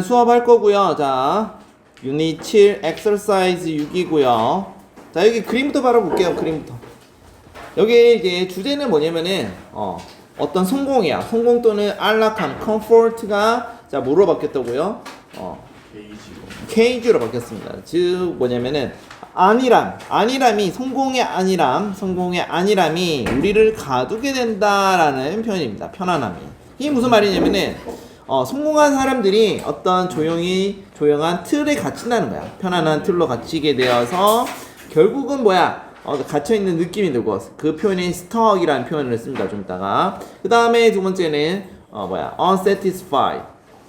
오늘은 수업할 거고요. 자, 유닛 7 엑서사이즈 6이고요. 자, 여기 그림부터 바로 볼게요. 그림부터. 여기 이제 주제는 뭐냐면은 어떤 성공이야. 성공 또는 안락함, 컴포트가 자 뭐로 바뀌었다고요? 케이지로 바뀌었습니다. 즉 뭐냐면은 안일함이 성공의 안일함이 우리를 가두게 된다라는 표현입니다. 편안함이. 이게 무슨 말이냐면은 성공한 사람들이 어떤 조용한 틀에 갇힌다는 거야. 편안한 틀로 갇히게 되어서 결국은 뭐야? 갇혀있는 느낌이 들고 그 표현이 stuck이라는 표현을 씁니다. 좀 이따가. 그 다음에 두 번째는 unsatisfied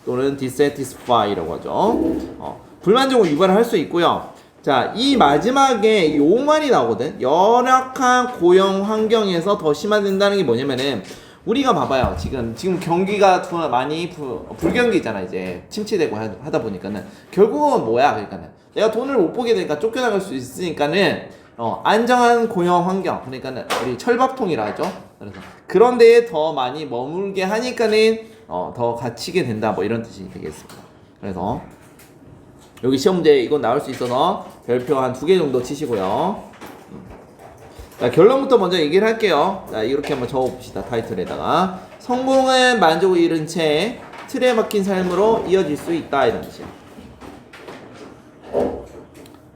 또는 dissatisfied라고 하죠. 불만족을 유발할 수 있고요. 자, 이 마지막에 요 말이 나오거든. 열악한 고용 환경에서 더 심화된다는 게 뭐냐면은 우리가 봐봐요. 지금 경기가 많이 불경기잖아. 이제 침체되고 하다 보니까는 결국은 뭐야? 그러니까는 내가 돈을 못 보게 되니까 쫓겨나갈 수 있으니까는 안정한 고용 환경, 그러니까는 우리 철밥통이라 하죠. 그래서 그런 데에 더 많이 머물게 하니까는 더 갇히게 된다. 뭐 이런 뜻이 되겠습니다. 그래서 여기 시험 문제 이건 나올 수 있어서 별표 한 2개 정도 치시고요. 자, 결론부터 먼저 얘기를 할게요. 자, 이렇게 한번 적어봅시다. 타이틀에다가 성공은 만족을 잃은 채 틀에 박힌 삶으로 이어질 수 있다 이런 뜻이야.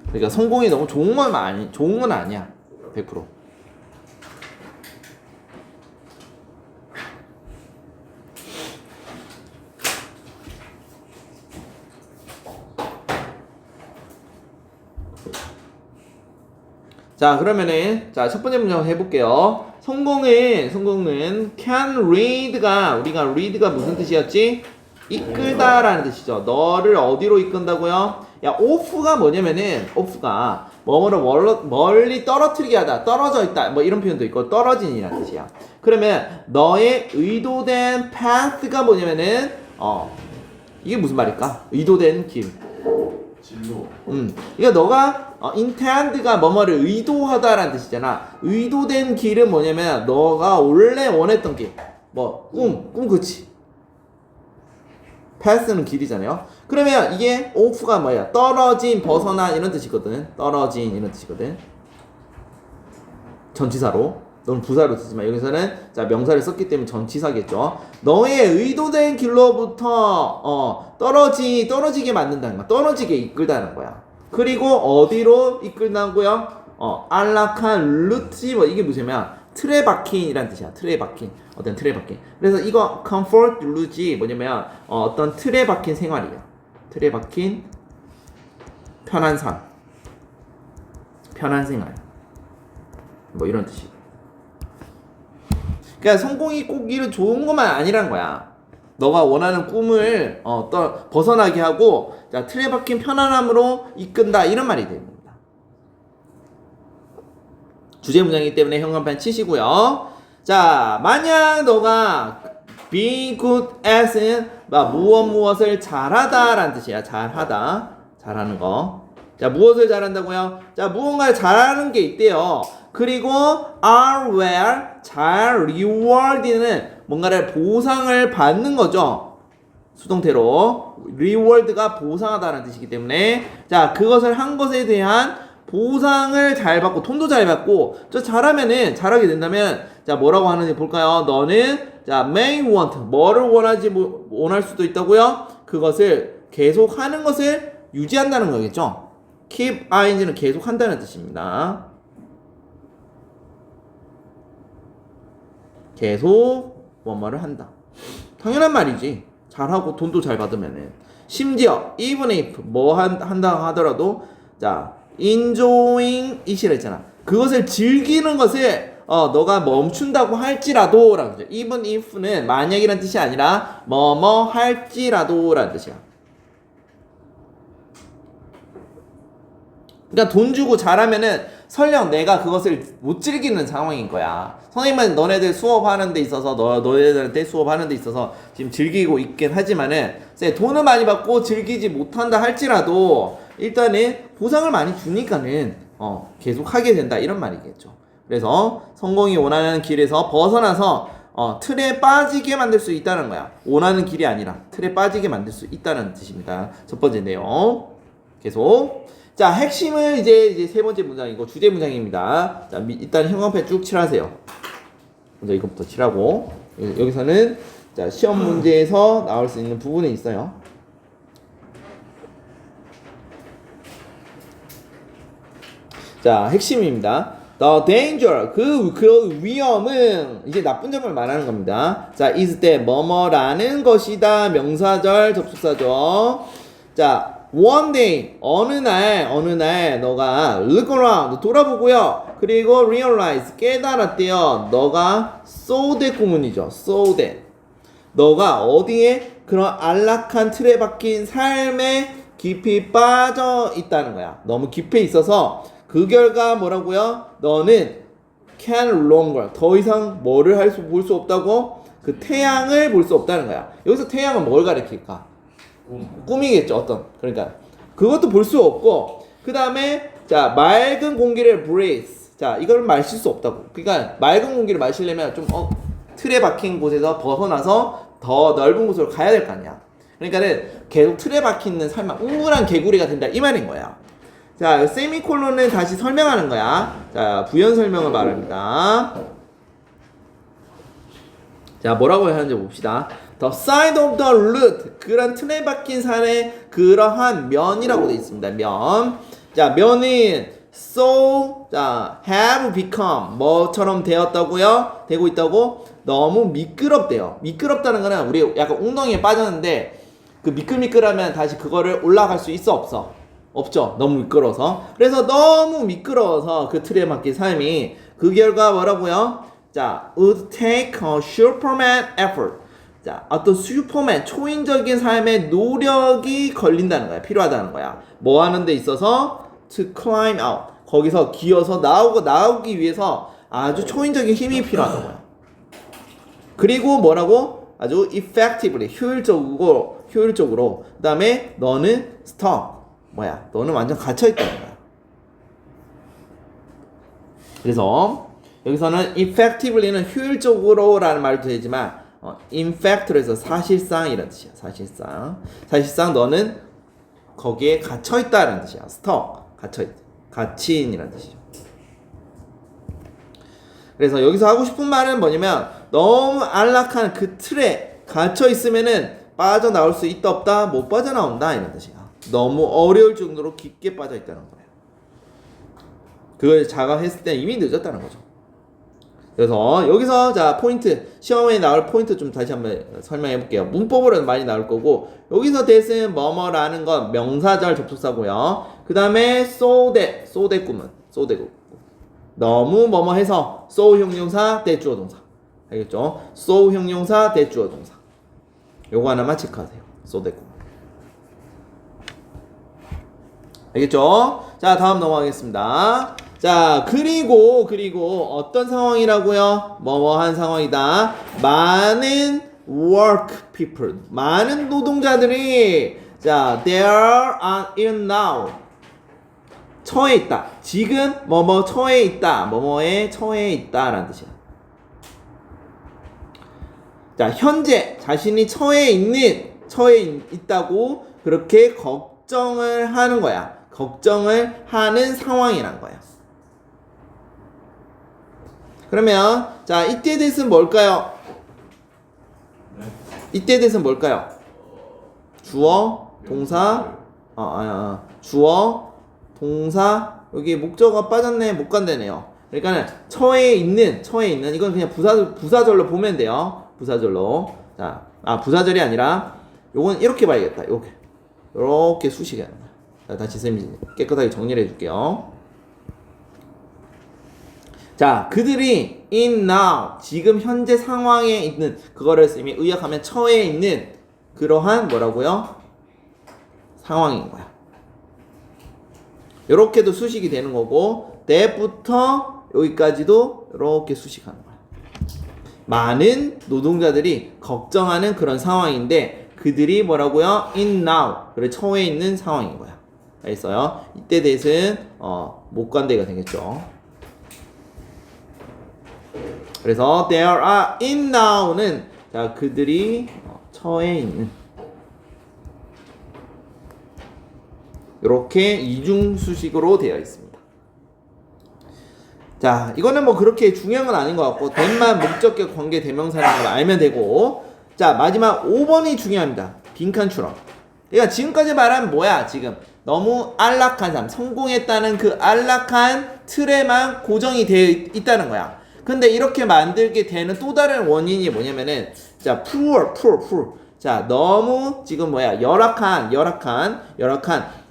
그러니까 성공이 너무 좋은 건 아니야. 100%. 자, 그러면은 첫 번째 문장 해볼게요. 성공은 can read가 read가 무슨 뜻이었지? 이끌다라는 뜻이죠. 너를 어디로 이끈다고요? 야, off가 뭐냐면은 off가 뭐뭐를 멀리 떨어뜨리게 하다, 떨어져 있다, 뭐 이런 표현도 있고 떨어진이라는 뜻이야. 그러면 너의 의도된 path가 뭐냐면은 이게 무슨 말일까? 의도된 길. 진로. 그러니까 너가 intend가 뭐뭐를 의도하다라는 뜻이잖아. 의도된 길은 뭐냐면 너가 원래 원했던 길. 꿈 그치. path는 길이잖아요. 그러면 이게 off가 뭐야? 떨어진, 벗어난 이런 뜻이거든. 떨어진 이런 뜻이거든. 전치사로. 너는 부사로 쓰지만 여기서는 명사를 썼기 때문에 전치사겠죠. 너의 의도된 길로부터 떨어지게 만든다는 거야. 떨어지게 이끌다는 거야. 그리고 어디로 이끌다고요? 안락한 루트, 이게 무엇이냐면 틀에 박힌이라는 뜻이야. 틀에 박힌. 어떤 틀에 박힌. 그래서 이거 comfort 루지 뭐냐면 어떤 틀에 박힌 생활이야. 틀에 박힌 편한 삶. 편한 생활. 뭐 이런 뜻이. 그러니까 성공이 꼭 이런 좋은 것만 아니란 거야. 너가 원하는 꿈을 벗어나게 하고 틀에 박힌 편안함으로 이끈다 이런 말이 됩니다. 주제 문장이기 때문에 현관판 치시고요. 자, 만약 너가 be good at은 무엇을 잘하다라는 뜻이야. 잘하는 거. 자, 무엇을 잘한다고요? 자, 무언가를 잘하는 게 있대요. 그리고 are well, 잘 reward는 뭔가를 보상을 받는 거죠. 수동태로 reward가 보상하다는 뜻이기 때문에 자, 그것을 한 것에 대한 보상을 잘 받고 돈도 잘 받고 잘하게 된다면 자, 뭐라고 하는지 볼까요? 너는 may want 뭐를 원할 수도 있다고요? 그것을 계속 하는 것을 유지한다는 거겠죠. keep ing는 계속 한다는 뜻입니다. 계속 뭐뭐를 한다. 당연한 말이지. 잘하고 돈도 잘 받으면은. 심지어 even if 한다 하더라도 enjoying it이라 했잖아. 그것을 즐기는 것을 너가 멈춘다고 할지라도 라는 거죠. even if는 만약이란 뜻이 아니라 뭐뭐 할지라도 라는 뜻이야. 그러니까 돈 주고 잘하면은 설령 내가 그것을 못 즐기는 상황인 거야. 선생님은 너네들 수업하는 데 있어서 너네들한테 수업하는 데 있어서 지금 즐기고 있긴 하지만은 돈을 많이 받고 즐기지 못한다 할지라도 일단은 보상을 많이 주니까는 계속 하게 된다 이런 말이겠죠. 그래서 성공이 원하는 길에서 벗어나서 틀에 빠지게 만들 수 있다는 거야. 원하는 길이 아니라 틀에 빠지게 만들 수 있다는 뜻입니다. 첫 번째 내용. 계속. 자, 핵심은 이제 세 번째 문장이고 주제 문장입니다. 자, 일단 형광펜 쭉 칠하세요. 먼저 이것부터 칠하고. 여기서는 자, 시험 문제에서 나올 수 있는 부분이 있어요. 자, 핵심입니다. The danger, 그 위험은 이제 나쁜 점을 말하는 겁니다. 자, is that 뭐뭐라는 것이다. 명사절, 접속사죠. 자, one day, 어느 날 너가 look around, 돌아보고요. 그리고 realize, 깨달았대요. 너가 so that 구문이죠. so that. 너가 어디에 그런 안락한 틀에 박힌 삶에 깊이 빠져 있다는 거야. 너무 깊이 있어서 그 결과 뭐라고요? 너는 can longer, 더 이상 뭐를 볼 수 없다고? 그 태양을 볼 수 없다는 거야. 여기서 태양은 뭘 가리킬까? 꿈이겠죠, 어떤. 그러니까 그것도 볼 수 없고, 그 다음에 자, 맑은 공기를 breathe. 자, 이걸 마실 수 없다고. 그러니까 맑은 공기를 마시려면 좀 틀에 박힌 곳에서 벗어나서 더 넓은 곳으로 가야 될 거 아니야. 그러니까는 계속 틀에 박힌 삶만 웅물한 개구리가 된다 이 말인 거야. 자, 세미콜론은 다시 설명하는 거야. 자, 부연 설명을 말합니다. 자, 뭐라고 하는지 봅시다. The side of the root, 그런 틀에 박힌 산의 그러한 면이라고 되어 있습니다. 면. 자, 면은 so, 자, have become, 뭐처럼 되었다고요? 되고 있다고? 너무 미끄럽대요. 미끄럽다는 거는 우리 약간 웅덩이에 빠졌는데 그 미끌미끌하면 다시 그거를 올라갈 수 있어 없어? 없죠. 너무 미끄러워서. 그래서 너무 미끄러워서 그 틀에 박힌 삶이 그 결과 뭐라고요? 자, would take a superman effort. 자, 어떤 슈퍼맨, 초인적인 삶의 노력이 걸린다는 거야. 필요하다는 거야. 뭐 하는 데 있어서? To climb out. 거기서 기어서 나오기 위해서 아주 초인적인 힘이 필요하다는 거야. 그리고 뭐라고? 아주 effectively, 효율적으로. 그 다음에 너는 stuck. 너는 완전 갇혀있다는 거야. 그래서 여기서는 effectively는 효율적으로라는 말도 되지만 in fact로 해서 사실상 이런 뜻이야. 사실상 너는 거기에 갇혀있다는 뜻이야. stuck, 갇힌이라는 뜻이죠. 그래서 여기서 하고 싶은 말은 뭐냐면 너무 안락한 그 틀에 갇혀있으면은 빠져나올 수 있다 없다? 못 빠져나온다 이런 뜻이야. 너무 어려울 정도로 깊게 빠져있다는 거예요. 그걸 자각했을 때 이미 늦었다는 거죠. 그래서 여기서 자, 포인트, 시험에 나올 포인트 좀 다시 한번 설명해 볼게요. 문법으로 많이 나올 거고, 여기서 that은 뭐뭐라는 건 명사절 접속사고요. 그 다음에 so that 구문, 너무 뭐뭐 해서 so 형용사, that 주어 동사. 알겠죠? so 형용사, that 주어 동사. 요거 하나만 체크하세요. so that 구문. 알겠죠? 자, 다음 넘어가겠습니다. 자, 그리고 어떤 상황이라고요? 뭐뭐한 상황이다. 많은 work people, 많은 노동자들이 자, there are in now, 처해 있다. 지금 뭐뭐 처해 있다. 뭐뭐에 처해 있다라는 뜻이야. 자, 현재 자신이 처해 있다고 그렇게 걱정을 하는 거야. 걱정을 하는 상황이란 거야. 그러면 자, 이때 대신 뭘까요? 이때 대신 뭘까요? 주어, 동사, 주어, 동사, 여기 목적어가 빠졌네, 못 간다네요. 그러니까 처해 있는 이건 그냥 부사절로 보면 돼요. 부사절로. 자, 부사절이 아니라 요건 이렇게 봐야겠다. 이렇게 수식이 하는 거야. 자, 다시 쌤이 깨끗하게 정리를 해줄게요. 자, 그들이 in now, 지금 현재 상황에 있는, 그거를 쌤이 의역하면 처해 있는 그러한 뭐라고요? 상황인 거야. 요렇게도 수식이 되는 거고, that부터 여기까지도 이렇게 수식하는 거야. 많은 노동자들이 걱정하는 그런 상황인데, 그들이 뭐라고요? in now, 그래 처해 있는 상황인 거야. 알겠어요? 이때 대신 못 간대가 되겠죠. 그래서 there are in now는 자 그들이 처해 있는 이렇게 이중수식으로 되어 있습니다. 자, 이거는 뭐 그렇게 중요한 건 아닌 것 같고 된만 목적격 관계 대명사라는 걸 알면 되고 자 마지막 5번이 중요합니다. 빈칸 추론. 그러니까 지금까지 말한 뭐야 지금 너무 안락한 삶 성공했다는 그 안락한 틀에만 고정이 되어 있다는 거야. 근데 이렇게 만들게 되는 또 다른 원인이 뭐냐면은 자 poor 자 너무 지금 뭐야 열악한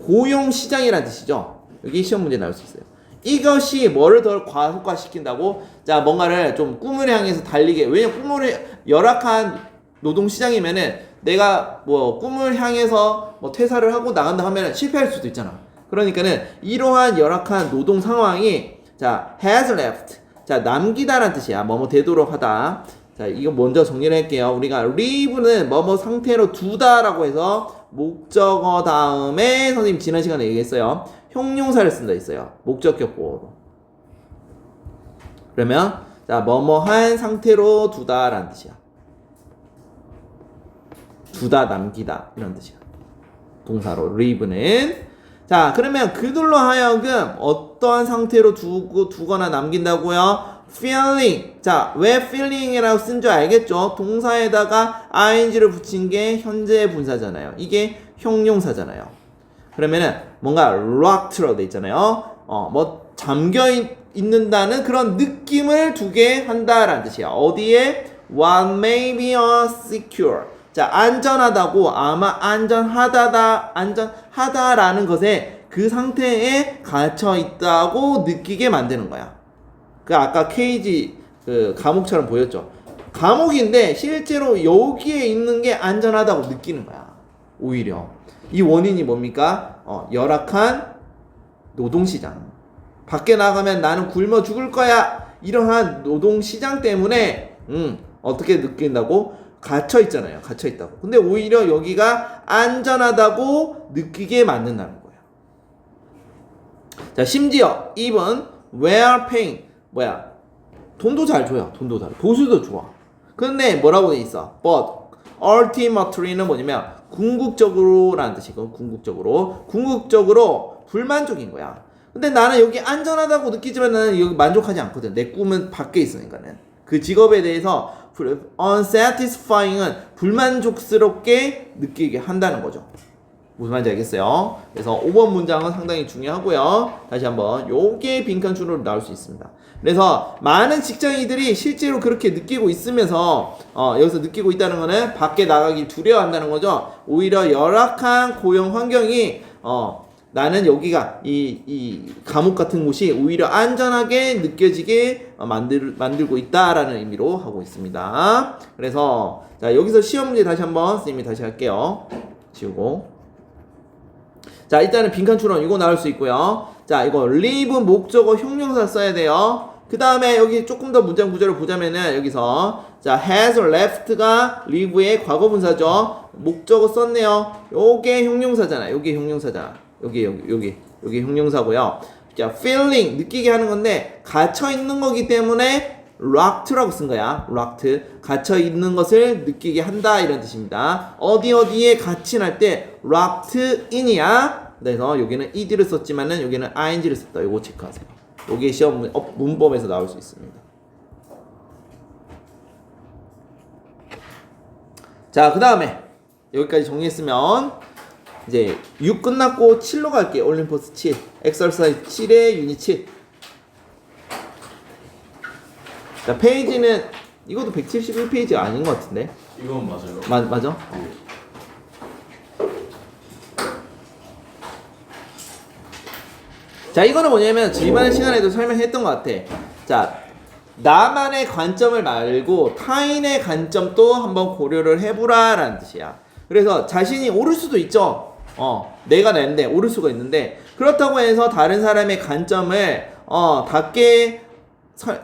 고용 시장이라는 뜻이죠. 여기 시험 문제 나올 수 있어요. 이것이 뭐를 더 과속화시킨다고? 자 뭔가를 좀 꿈을 향해서 달리게. 왜냐면 꿈을 열악한 노동 시장이면은 내가 뭐 꿈을 향해서 뭐 퇴사를 하고 나간다 하면은 실패할 수도 있잖아. 그러니까는 이러한 열악한 노동 상황이 자 has left 자 남기다라는 뜻이야. 뭐뭐 되도록 하다. 자 이거 먼저 정리를 할게요. 우리가 leave는 뭐뭐 상태로 두다라고 해서 목적어 다음에 선생님 지난 시간에 얘기했어요. 형용사를 쓴다 했어요. 목적격 보호로. 그러면 자 뭐뭐한 상태로 두다라는 뜻이야. 두다 남기다 이런 뜻이야. 동사로 leave는 자 그러면 그들로 하여금 어떠한 상태로 두거나 남긴다고요? feeling 자 왜 feeling이라고 쓴 줄 알겠죠? 동사에다가 ing를 붙인 게 현재 분사잖아요. 이게 형용사잖아요. 그러면은 뭔가 locked라고 돼 있잖아요. 뭐 잠겨 있는다는 그런 느낌을 두게 한다라는 뜻이야. 어디에? What may be secure 자 안전하다고 아마 안전하다라는 것에 그 상태에 갇혀 있다고 느끼게 만드는 거야. 그 아까 케이지 그 감옥처럼 보였죠. 감옥인데 실제로 여기에 있는 게 안전하다고 느끼는 거야. 오히려 이 원인이 뭡니까? 열악한 노동시장. 밖에 나가면 나는 굶어 죽을 거야. 이러한 노동시장 때문에 어떻게 느낀다고? 갇혀 있잖아요. 갇혀 있다고. 근데 오히려 여기가 안전하다고 느끼게 만든다는 거예요. 자, 심지어 even well paying 뭐야? 돈도 잘 줘요. 돈도 잘. 보수도 좋아. 근데 뭐라고 돼 있어? But ultimately는 뭐냐면 궁극적으로라는 뜻이고 궁극적으로 불만족인 거야. 근데 나는 여기 안전하다고 느끼지만 나는 여기 만족하지 않거든. 내 꿈은 밖에 있으니까는. 그 직업에 대해서 unsatisfying은 불만족스럽게 느끼게 한다는 거죠. 무슨 말인지 알겠어요? 그래서 5번 문장은 상당히 중요하고요. 다시 한번 요게 빈칸 추론으로 나올 수 있습니다. 그래서 많은 직장인들이 실제로 그렇게 느끼고 있으면서 여기서 느끼고 있다는 거는 밖에 나가기 두려워한다는 거죠. 오히려 열악한 고용 환경이 나는 여기가 이 감옥 같은 곳이 오히려 안전하게 느껴지게 만들고 있다라는 의미로 하고 있습니다. 그래서 자 여기서 시험 문제 다시 한번 선생님이 다시 할게요. 지우고 자 일단은 빈칸 추론 이거 나올 수 있고요. 자 이거 leave 목적어 형용사 써야 돼요. 그 다음에 여기 조금 더 문장 구조를 보자면은 여기서 자 has left가 leave의 과거 분사죠. 목적어 썼네요. 요게 형용사잖아요. 요게 형용사잖아. 여기 형용사고요. 자 feeling 느끼게 하는 건데 갇혀 있는 거기 때문에 locked라고 쓴 거야. locked 갇혀 있는 것을 느끼게 한다 이런 뜻입니다. 어디에 갇힌 할 때 locked in이야. 그래서 여기는 ed를 썼지만은 여기는 ing를 썼다. 요거 체크하세요. 요게 시험 문법에서 나올 수 있습니다. 자 그 다음에 여기까지 정리했으면 이제 6 끝났고 7로 갈게요. 올림포스 7 엑서사이즈 7의 유닛 7. 자 페이지는 이것도 171페이지 아닌 것 같은데. 이건 맞아요. 맞아? 자 이거는 뭐냐면 이번 시간에도 설명했던 것 같아. 자 나만의 관점을 말고 타인의 관점도 한번 고려를 해보라 라는 뜻이야. 그래서 자신이 옳을 수도 있죠. 내가 냈는데 옳을 수가 있는데 그렇다고 해서 다른 사람의 관점을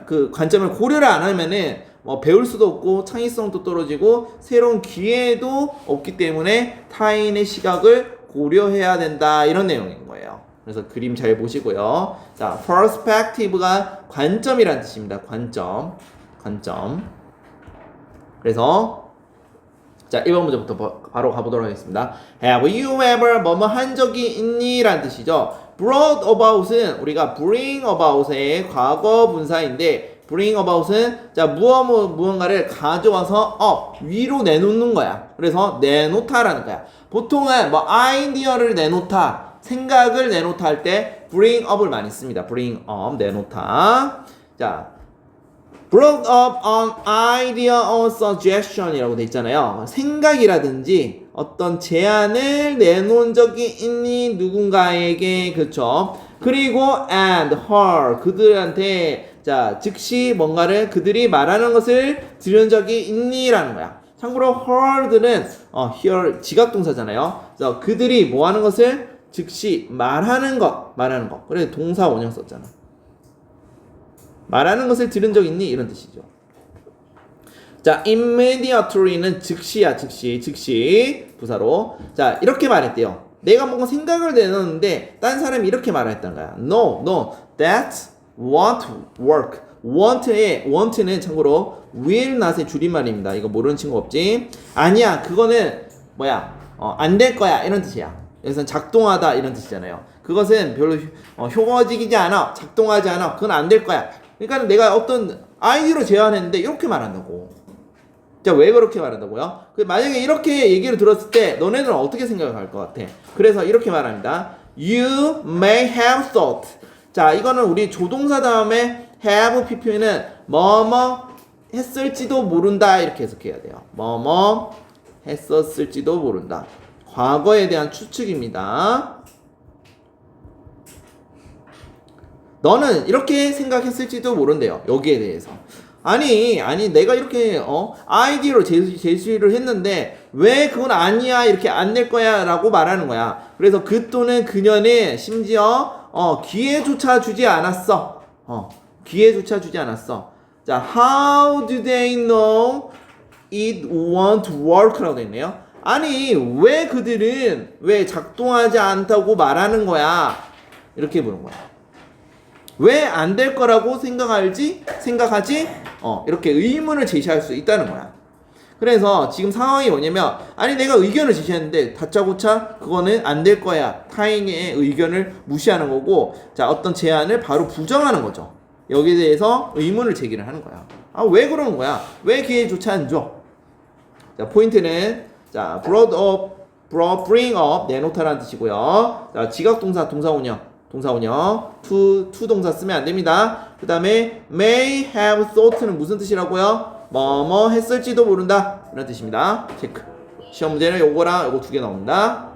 그 관점을 고려를 안 하면은 배울 수도 없고 창의성도 떨어지고 새로운 기회도 없기 때문에 타인의 시각을 고려해야 된다 이런 내용인 거예요. 그래서 그림 잘 보시고요. 자, perspective가 관점이라는 뜻입니다. 관점. 관점. 그래서 자, 1번 문제부터 바로 가보도록 하겠습니다. Have you ever 뭐뭐 한 적이 있니? 라는 뜻이죠. brought about은 우리가 bring about의 과거 분사인데 bring about은 자, 무언가를 가져와서 위로 내놓는 거야. 그래서 내놓다라는 거야. 보통은 뭐 아이디어를 내놓다, 생각을 내놓다 할 때 bring up을 많이 씁니다. bring up, 내놓다. 자, brought up an idea or suggestion 이라고 돼 있잖아요. 생각이라든지 어떤 제안을 내놓은 적이 있니? 누군가에게. 그렇죠. 그리고 and her 그들한테 자 즉시 뭔가를 그들이 말하는 것을 들은 적이 있니? 라는 거야. 참고로 heard는 hear 지각동사잖아요. 그래서 그들이 뭐 하는 것을 즉시 말하는 것. 그래 동사 원형 썼잖아. 말하는 것을 들은 적 있니? 이런 뜻이죠. 자, immediately는 즉시야, 즉시 부사로. 자, 이렇게 말했대요. 내가 뭔가 생각을 내놓는데 딴 사람이 이렇게 말했다는 거야. No, that won't work. want는 참고로 will not의 줄임말입니다. 이거 모르는 친구 없지? 아니야, 그거는 안 될 거야 이런 뜻이야. 여기서는 작동하다 이런 뜻이잖아요. 그것은 별로 효과적이지 않아, 작동하지 않아, 그건 안 될 거야. 그러니까 내가 어떤 아이디어로 제안했는데 이렇게 말한다고. 자, 왜 그렇게 말한다고요? 만약에 이렇게 얘기를 들었을 때 너네들은 어떻게 생각할 것 같아? 그래서 이렇게 말합니다. You may have thought. 자, 이거는 우리 조동사 다음에 have pp는 뭐뭐 했을지도 모른다 이렇게 해석해야 돼요. 뭐뭐 했었을지도 모른다. 과거에 대한 추측입니다. 너는 이렇게 생각했을지도 모른대요. 여기에 대해서. 아니 내가 이렇게 아이디어로 제시를 했는데 왜 그건 아니야 이렇게 안 낼 거야 라고 말하는 거야. 그래서 그 또는 그녀는 심지어 기회조차 주지 않았어. 기회조차 주지 않았어. 자, how do they know it won't work 라고 되어 있네요. 아니 왜 그들은 왜 작동하지 않다고 말하는 거야 이렇게 보는 거야. 왜 안 될 거라고 생각하지? 이렇게 의문을 제시할 수 있다는 거야. 그래서 지금 상황이 뭐냐면 아니 내가 의견을 제시했는데 다짜고짜 그거는 안 될 거야. 타인의 의견을 무시하는 거고 자 어떤 제안을 바로 부정하는 거죠. 여기에 대해서 의문을 제기를 하는 거야. 왜 그러는 거야? 왜 기회조차 안 줘? 자 포인트는 자 bring up 내놓다라는 뜻이고요. 자 지각동사 동사원형 to 동사 쓰면 안 됩니다. 그 다음에 may have thought는 무슨 뜻이라고요? 뭐뭐 했을지도 모른다 이런 뜻입니다. 체크. 시험 문제는 요거랑 요거 두 개 나옵니다.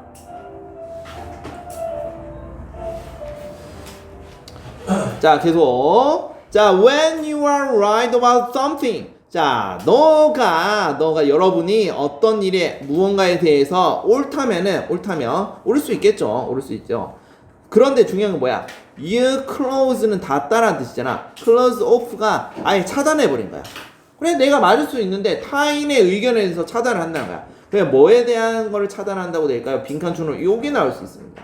자 계속 자 when you are right about something 자 너가 여러분이 어떤 일에 무언가에 대해서 옳다면 옳을 수 있겠죠. 옳을 수 있죠. 그런데 중요한 건 뭐야? you close는 닫다라는 뜻이잖아. close off가 아예 차단해버린 거야. 그래 내가 맞을 수 있는데 타인의 의견에 대해서 차단을 한다는 거야. 그래 뭐에 대한 거를 차단한다고 될까요? 빈칸촌으로 여기 나올 수 있습니다.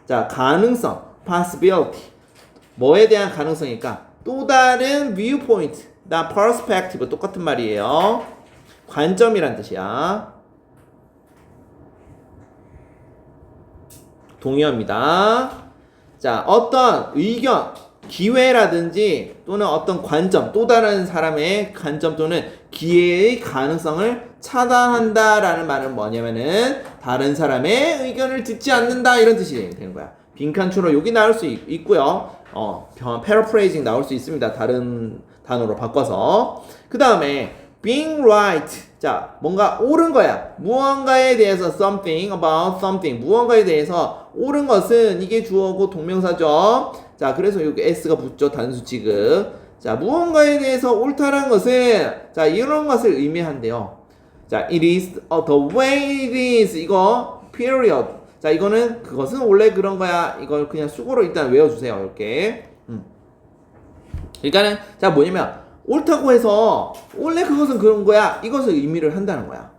자 가능성, possibility 뭐에 대한 가능성일까? 또 다른 viewpoint, 나 perspective 똑같은 말이에요. 관점이란 뜻이야. 동의어입니다. 자, 어떤 의견, 기회라든지 또는 어떤 관점, 또 다른 사람의 관점 또는 기회의 가능성을 차단한다라는 말은 뭐냐면은 다른 사람의 의견을 듣지 않는다 이런 뜻이 되는 거야. 빈칸추로 여기 나올 수 있고요. paraphrasing 나올 수 있습니다. 다른 단어로 바꿔서. 그 다음에 being right. 자, 뭔가 옳은 거야. 무언가에 대해서 something about something. 무언가에 대해서 옳은 것은 이게 주어고 동명사죠. 자, 그래서 여기 s가 붙죠. 단수 취급. 자, 무언가에 대해서 옳다는 것은 자, 이런 것을 의미한대요. 자, it is the way it is. 이거 period. 자, 이거는 그것은 원래 그런 거야. 이걸 그냥 수고로 일단 외워주세요. 이렇게. 그러니까는 자 뭐냐면 옳다고 해서 원래 그것은 그런 거야. 이것을 의미를 한다는 거야.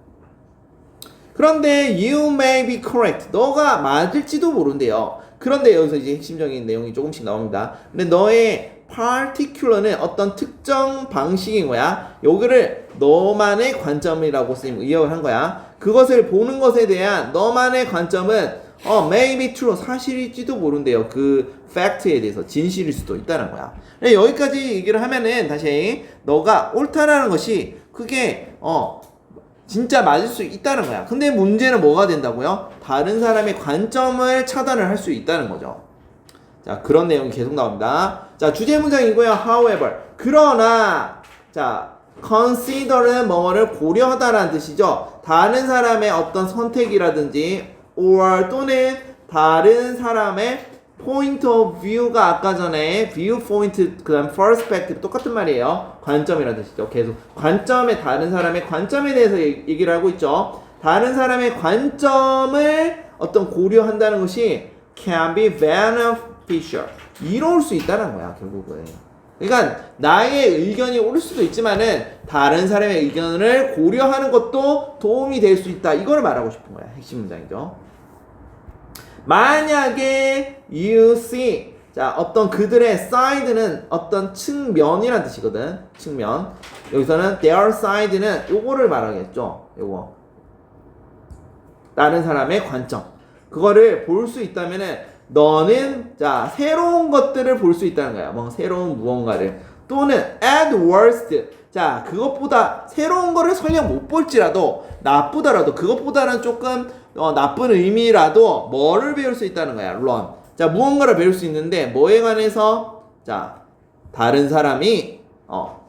그런데 you may be correct. 너가 맞을지도 모른대요. 그런데 여기서 이제 핵심적인 내용이 조금씩 나옵니다. 근데 너의 particular는 어떤 특정 방식인 거야. 여기를 너만의 관점이라고 쌤 의역을 한 거야. 그것을 보는 것에 대한 너만의 관점은 maybe true 사실일지도 모른대요. 그 팩트에 대해서 진실일 수도 있다는 거야. 여기까지 얘기를 하면은 다시 너가 옳다라는 것이 그게 진짜 맞을 수 있다는 거야. 근데 문제는 뭐가 된다고요? 다른 사람의 관점을 차단을 할 수 있다는 거죠. 자, 그런 내용이 계속 나옵니다. 자, 주제 문장이고요. However, 그러나, 자, consider는 뭐를 고려하다라는 뜻이죠. 다른 사람의 어떤 선택이라든지, or 또는 다른 사람의 point of view가 아까 전에 viewpoint 그다음 perspective 똑같은 말이에요. 관점이라는 뜻이죠. 계속 관점에 다른 사람의 관점에 대해서 얘기를 하고 있죠. 다른 사람의 관점을 어떤 고려한다는 것이 can be beneficial. 이로울 수 있다는 거야, 결국은. 그러니까 나의 의견이 옳을 수도 있지만은 다른 사람의 의견을 고려하는 것도 도움이 될 수 있다. 이걸 말하고 싶은 거야. 핵심 문장이죠. 만약에 you see 자 어떤 그들의 side는 어떤 측면이란 뜻이거든. 측면. 여기서는 their side는 요거를 말하겠죠. 요거. 다른 사람의 관점. 그거를 볼 수 있다면은 너는 자 새로운 것들을 볼 수 있다는 거야. 뭐 새로운 무언가를 또는 at worst 자 그것보다 새로운 거를 설령 못 볼지라도 나쁘더라도 그것보다는 조금 나쁜 의미라도 뭐를 배울 수 있다는 거야. learn. 자 무언가를 배울 수 있는데 뭐에 관해서 자 다른 사람이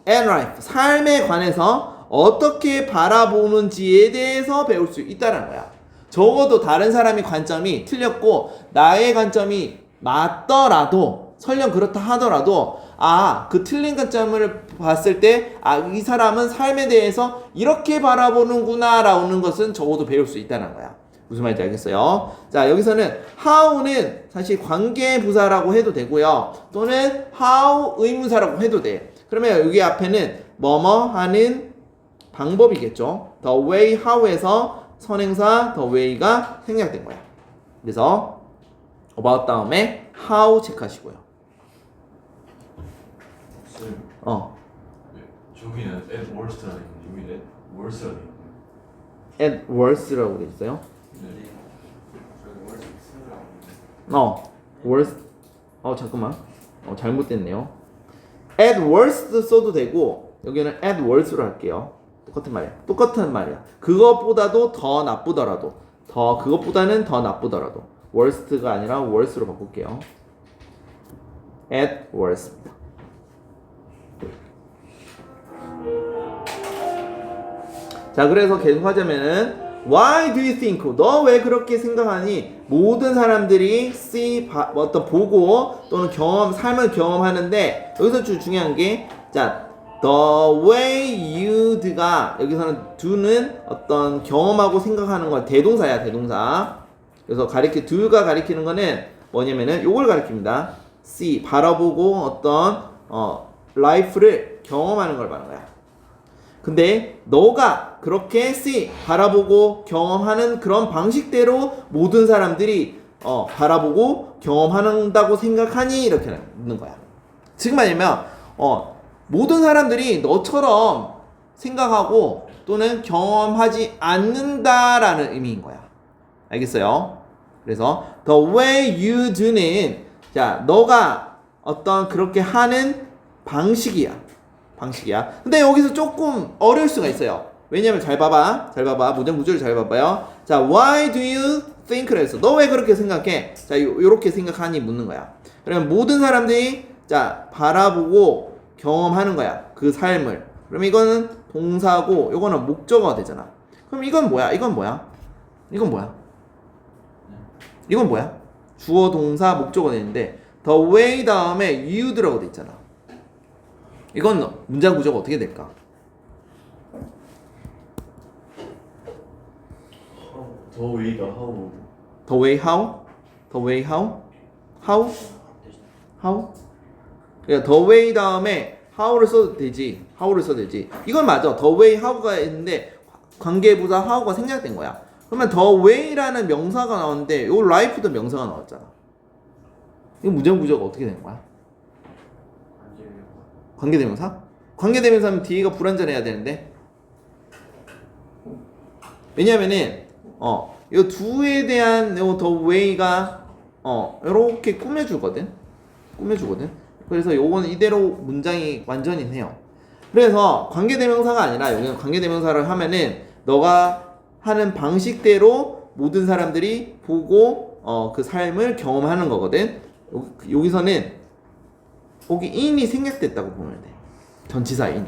and life 삶에 관해서 어떻게 바라보는지에 대해서 배울 수 있다는 거야. 적어도 다른 사람의 관점이 틀렸고 나의 관점이 맞더라도 설령 그렇다 하더라도 그 틀린 관점을 봤을 때 이 사람은 삶에 대해서 이렇게 바라보는구나 라는 것은 적어도 배울 수 있다는 거야. 무슨 말인지 알겠어요? 자 여기서는 how는 사실 관계부사라고 해도 되고요. 또는 how 의문사라고 해도 돼. 그러면 여기 앞에는 뭐뭐 하는 방법이겠죠. the way how에서 선행사 the way가 생략된 거야. 그래서 about 다음에 how 체크하시고요. 쌤, 저기는 at worst라는 여기는 at worst라는 at worst라고 돼 있어요. 네. worst. 잠깐만. 잘못됐네요. at worst 써도 되고 여기는 at worst로 할게요. 똑같은 말이야. 그것보다도 더 나쁘더라도 그것보다는 더 나쁘더라도 worst가 아니라 worse로 바꿀게요. at worst. 자 그래서 계속 하자면은 why do you think 너 왜 그렇게 생각하니 모든 사람들이 see 어떤 보고 또는 삶을 경험하는데 여기서 중요한 게 자 the way you do가 여기서는 do는 어떤 경험하고 생각하는 건 대동사야. 대동사. 그래서 do가 가리키는 거는 뭐냐면은 요걸 가리킵니다. see 바라보고 어떤 life를 경험하는 걸 말하는 거야. 근데 너가 그렇게 see 바라보고 경험하는 그런 방식대로 모든 사람들이 바라보고 경험한다고 생각하니 이렇게 묻는 거야. 즉 말하면 모든 사람들이 너처럼 생각하고 또는 경험하지 않는다라는 의미인 거야. 알겠어요? 그래서 the way you do는 자 너가 어떤 그렇게 하는 방식이야. 근데 여기서 조금 어려울 수가 있어요. 왜냐면 잘 봐봐. 문장 구조를 잘 봐봐요. 자 why do you think를 했어. 너 왜 그렇게 생각해? 자 요렇게 생각하니 묻는 거야. 그러면 모든 사람들이 자 바라보고 경험하는 거야. 그 삶을. 그럼 이거는 동사고 요거는 목적어가 되잖아. 그럼 이건 뭐야? 주어 동사 목적어 되는데 the way 다음에 you'라고 돼 있잖아. 이건 문장 구조가 어떻게 될까? 더 웨이가 how the way how? 그러니까 the way 다음에 how를 써도 되지. 이건 맞아. the way how가 있는데 관계부사 how가 생략된 거야. 그러면 the way라는 명사가 나오는데 요 life도 명사가 나왔잖아. 이거 문장 구조가 어떻게 되는 거야? 관계대명사? 관계대명사면 뒤가 불완전해야 되는데. 왜냐면은 요 do에 대한 요 the way가 요렇게 꾸며주거든. 그래서 요거는 이대로 문장이 완전히 해요. 그래서 관계대명사가 아니라 여기는 관계대명사를 하면은 너가 하는 방식대로 모든 사람들이 보고 그 삶을 경험하는 거거든. 여기서는 여기 in이 생략됐다고 보면 돼. 전치사 in.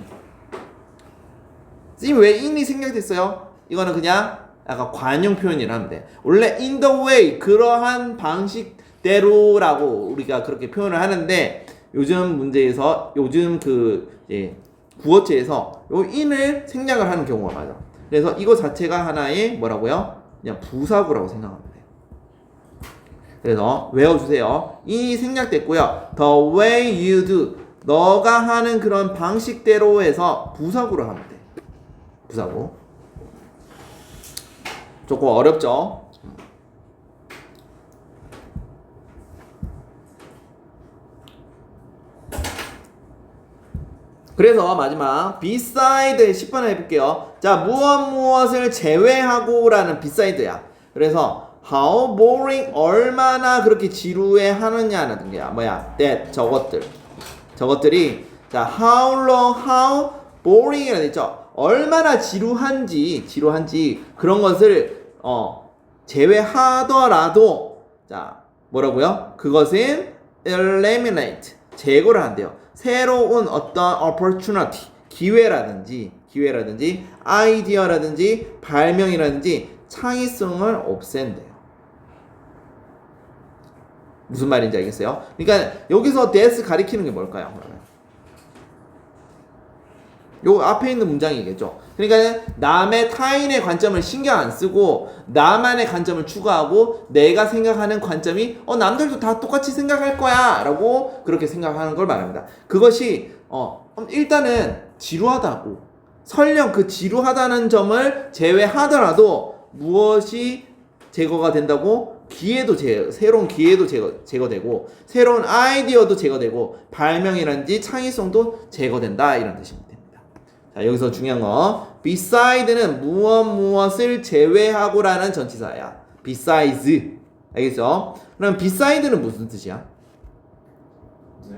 선생님 왜 in이 생략됐어요? 이거는 그냥 약간 관용 표현이라 하면 돼. 원래 in the way 그러한 방식대로라고 우리가 그렇게 표현을 하는데 요즘 문제에서 요즘 구어체에서 요 in을 생략을 하는 경우가 많아. 그래서 이거 자체가 하나의 뭐라고요? 그냥 부사구라고 생각하면 돼. 그래서 외워주세요. in이 생략됐고요. The way you do 너가 하는 그런 방식대로 해서 부사구로 하면 돼. 부사구. 조금 어렵죠? 그래서 마지막 beside 10번 해볼게요. 자, 무엇을 제외하고 라는 beside야. 그래서 how boring 얼마나 그렇게 지루해 하느냐는 게 뭐야? that 저것들이 자 how long how boring이라고 했죠. 얼마나 지루한지 그런 것을 제외하더라도 자 뭐라고요? 그것은 eliminate 제거를 한대요. 새로운 어떤 opportunity 기회라든지 아이디어라든지 발명이라든지 창의성을 없앤대요. 무슨 말인지 알겠어요? 그러니까 여기서 that 가리키는 게 뭘까요? 그러면 요 앞에 있는 문장이겠죠. 그러니까 남의 타인의 관점을 신경 안 쓰고 나만의 관점을 추구하고 내가 생각하는 관점이 남들도 다 똑같이 생각할 거야 라고 그렇게 생각하는 걸 말합니다. 그것이 일단은 지루하다고 설령 그 지루하다는 점을 제외하더라도 무엇이 제거가 된다고? 새로운 기회도 제거되고 새로운 아이디어도 제거되고 발명이라든지 창의성도 제거된다 이런 뜻입니다. 자, 여기서 중요한 거 beside는 무엇을 제외하고라는 전치사야. besides 알겠죠? 그럼 beside는 무슨 뜻이야? 네.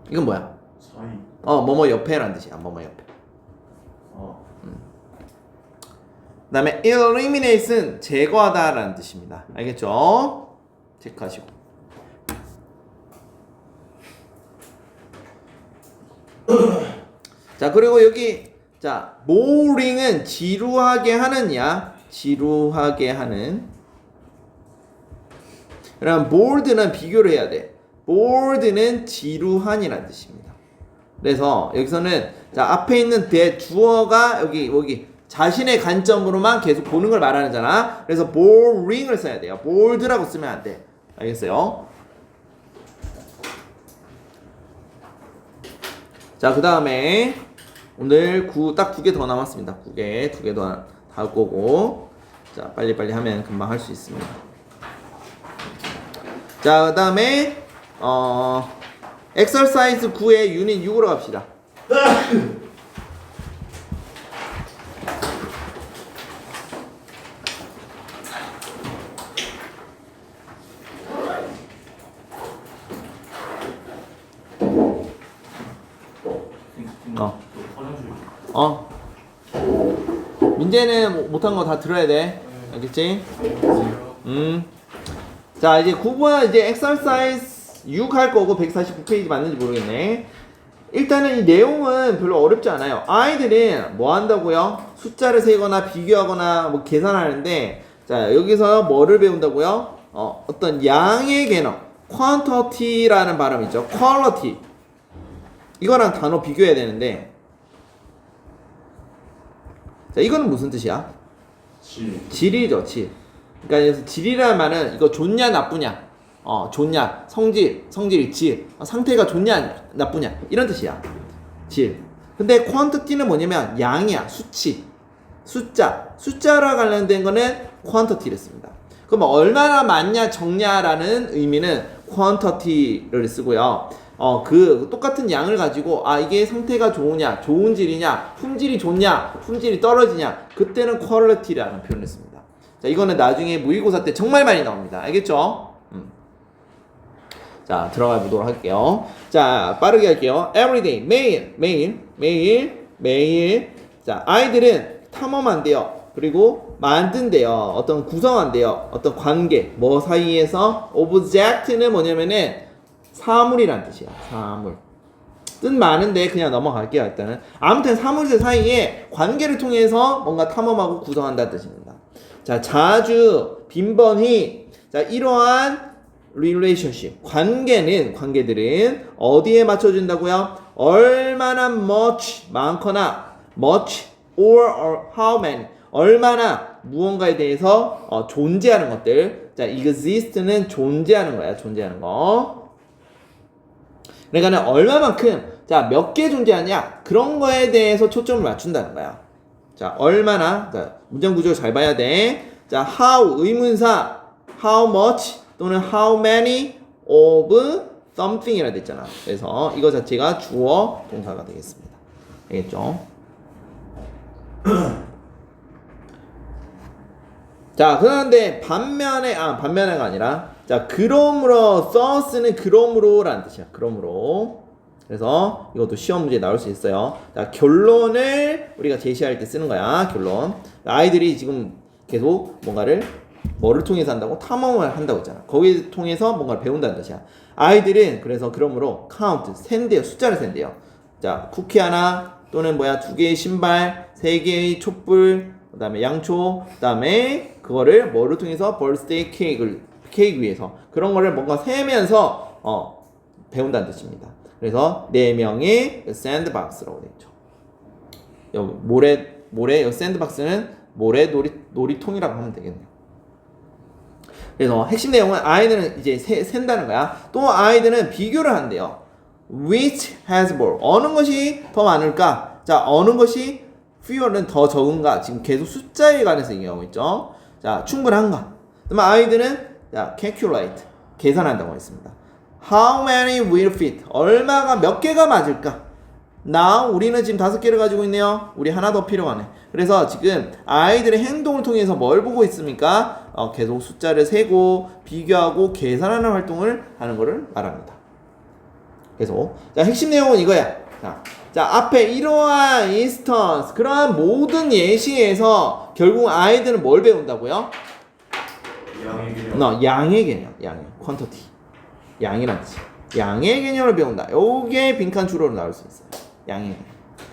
이건 뭐야? 사이. 뭐뭐 옆에라는 뜻이야. 뭐뭐 옆에. 그 다음에 eliminate은 제거하다라는 뜻입니다. 알겠죠? 체크하시고. 자, 그리고 여기 자 boring은 지루하게 하느냐 지루하게 하는. 그럼 bored는 비교를 해야 돼. bored는 지루한이라는 뜻입니다. 그래서 여기서는 자 앞에 있는 주어가 여기 자신의 관점으로만 계속 보는 걸 말하는잖아. 그래서 boring을 써야 돼요. bored라고 쓰면 안 돼. 알겠어요? 자, 그 다음에 오늘 딱 2개 더 남았습니다. 2개 더 할 거고. 자, 빨리빨리 하면 금방 할 수 있습니다. 자, 그 다음에 exercise 9의 유닛 6으로 갑시다. 문제는 못한 거 다 들어야 돼. 알겠지? 자, 이제 9번 이제 exercise 6 할 거고 149페이지 맞는지 모르겠네. 일단은 이 내용은 별로 어렵지 않아요. 아이들은 뭐 한다고요? 숫자를 세거나 비교하거나 뭐 계산하는데 자, 여기서 뭐를 배운다고요? 어떤 양의 개념 quantity라는 발음이 있죠. quality 이거랑 단어 비교해야 되는데 자, 이거는 무슨 뜻이야? 질이죠, 질. 그러니까 질이라는 말은 이거 좋냐 나쁘냐, 좋냐, 성질, 질, 상태가 좋냐 나쁘냐 이런 뜻이야. 질. 근데 quantity는 뭐냐면 양이야, 수치, 숫자랑 관련된 거는 quantity를 씁니다. 그럼 얼마나 많냐 적냐라는 의미는 quantity를 쓰고요. 그 똑같은 양을 가지고 이게 상태가 좋으냐, 좋은 질이냐, 품질이 좋냐, 품질이 떨어지냐, 그때는 quality라는 표현을 씁니다. 자, 이거는 나중에 모의고사 때 정말 많이 나옵니다. 알겠죠? 자, 들어가 보도록 할게요. 자, 빠르게 할게요. everyday, 매일. 자, 아이들은 탐험한대요. 그리고 만든대요. 어떤 구성한대요. 어떤 관계, 뭐 사이에서 object는 뭐냐면은 사물이란 뜻이야. 사물. 뜻 많은데 그냥 넘어갈게요. 일단은 아무튼 사물들 사이에 관계를 통해서 뭔가 탐험하고 구성한다는 뜻입니다. 자, 자주 빈번히 자, 이러한 relationship 관계들은 어디에 맞춰준다고요? 얼마나 much 많거나 much or how many 얼마나 무언가에 대해서 존재하는 것들. 자, exist는 존재하는 거야. 존재하는 거. 그러니까는 얼마만큼 자, 몇 개 존재하냐 그런 거에 대해서 초점을 맞춘다는 거야. 자, 얼마나 자, 문장 구조 잘 봐야 돼. 자, how 의문사 how much 또는 how many of something이라 됐잖아. 그래서 이거 자체가 주어 동사가 되겠습니다. 알겠죠? 자, 그런데 반면에가 아니라 자, 그러므로 thus는 그러므로라는 뜻이야. 그러므로. 그래서 이것도 시험 문제에 나올 수 있어요. 자, 결론을 우리가 제시할 때 쓰는 거야. 결론. 아이들이 지금 계속 뭐를 통해서 한다고? 탐험을 한다고 했잖아. 거기를 통해서 뭔가를 배운다는 뜻이야. 아이들은 그래서 그러므로 count, 센대요. 숫자를 센대요. 자, 쿠키 하나 또는 2개의 신발, 3개의 촛불, 그 다음에 양초, 그 다음에 그거를 뭐를 통해서 birthday 케이크 위에서 그런 거를 뭔가 세면서 배운다는 뜻입니다. 그래서 4명의 샌드박스라고 되어 있죠. 여기 모래 샌드박스는 모래 놀이통이라고 하면 되겠네요. 그래서 핵심 내용은 아이들은 이제 센다는 거야. 또 아이들은 비교를 한대요. Which has more? 어느 것이 더 많을까? 자, 어느 것이 fewer는 더 적은가? 지금 계속 숫자에 관해서 얘기하고 있죠. 자, 충분한가? 그러면 아이들은 자, calculate 계산한다고 했습니다. How many will fit? 얼마가 몇 개가 맞을까? Now 우리는 지금 5개를 가지고 있네요. 우리 하나 더 필요하네. 그래서 지금 아이들의 행동을 통해서 뭘 보고 있습니까? 계속 숫자를 세고 비교하고 계산하는 활동을 하는 것을 말합니다. 계속. 자, 핵심 내용은 이거야. 자, 앞에 이러한 instance, 그러한 모든 예시에서 결국 아이들은 뭘 배운다고요? 양의 개념. quantity. 양이란 뜻. 양의 개념을 배운다. 요게 빈칸 주로로 나올 수 있어요. 양의 개념.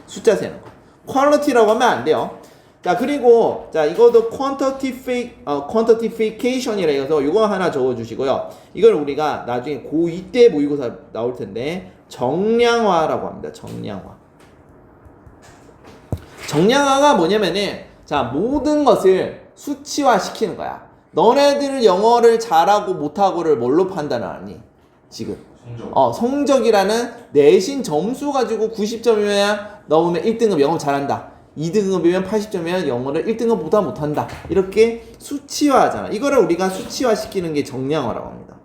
숫자 세는 거. quality라고 하면 안 돼요. 자, 그리고 자, 이것도 quantification이라 해서 이거 하나 적어 주시고요. 이걸 우리가 나중에 고2 때 모의고사 나올 텐데 정량화라고 합니다. 정량화가 뭐냐면은 자, 모든 것을 수치화 시키는 거야. 너네들 영어를 잘하고 못하고를 뭘로 판단하니? 지금 성적이라는 내신 점수 가지고 90점이면 넣으면 1등급 영어 잘한다. 2등급이면 80점이면 영어를 1등급보다 못한다. 이렇게 수치화하잖아. 이거를 우리가 수치화시키는 게 정량화라고 합니다.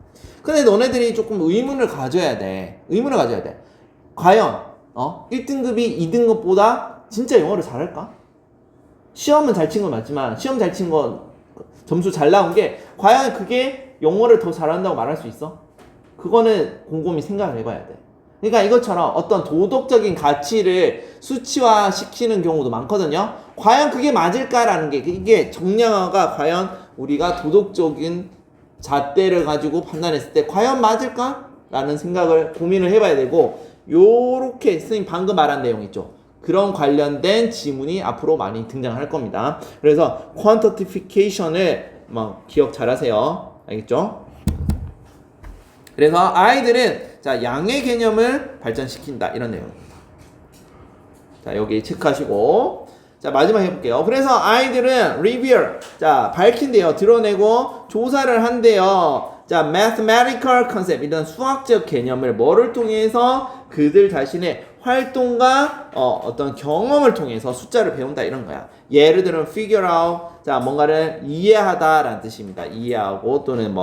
근데 너네들이 조금 의문을 가져야 돼. 과연 1등급이 2등급보다 진짜 영어를 잘할까? 시험은 잘 친 건 맞지만 시험 잘 친 건 점수 잘 나온 게 과연 그게 영어를 더 잘한다고 말할 수 있어? 그거는 곰곰이 생각을 해봐야 돼. 그러니까 이것처럼 어떤 도덕적인 가치를 수치화시키는 경우도 많거든요. 과연 그게 맞을까라는 게, 이게 정량화가 과연 우리가 도덕적인 잣대를 가지고 판단했을 때 과연 맞을까라는 생각을 고민을 해봐야 되고, 요렇게 선생님 방금 말한 내용 있죠. 그런 관련된 지문이 앞으로 많이 등장할 겁니다. 그래서 quantification을 기억 잘 하세요. 알겠죠? 그래서 아이들은 자, 양의 개념을 발전시킨다. 이런 내용입니다. 자, 여기 체크하시고. 자, 마지막 해볼게요. 그래서 아이들은 reveal. 자, 밝힌대요. 드러내고 조사를 한대요. 자, mathematical concept. 이런 수학적 개념을 뭐를 통해서 그들 자신의 활동과 어떤 경험을 통해서 숫자를 배운다. 이런 거야. 예를 들면 figure out. 자, 뭔가를 이해하다 라는 뜻입니다. 이해하고 또는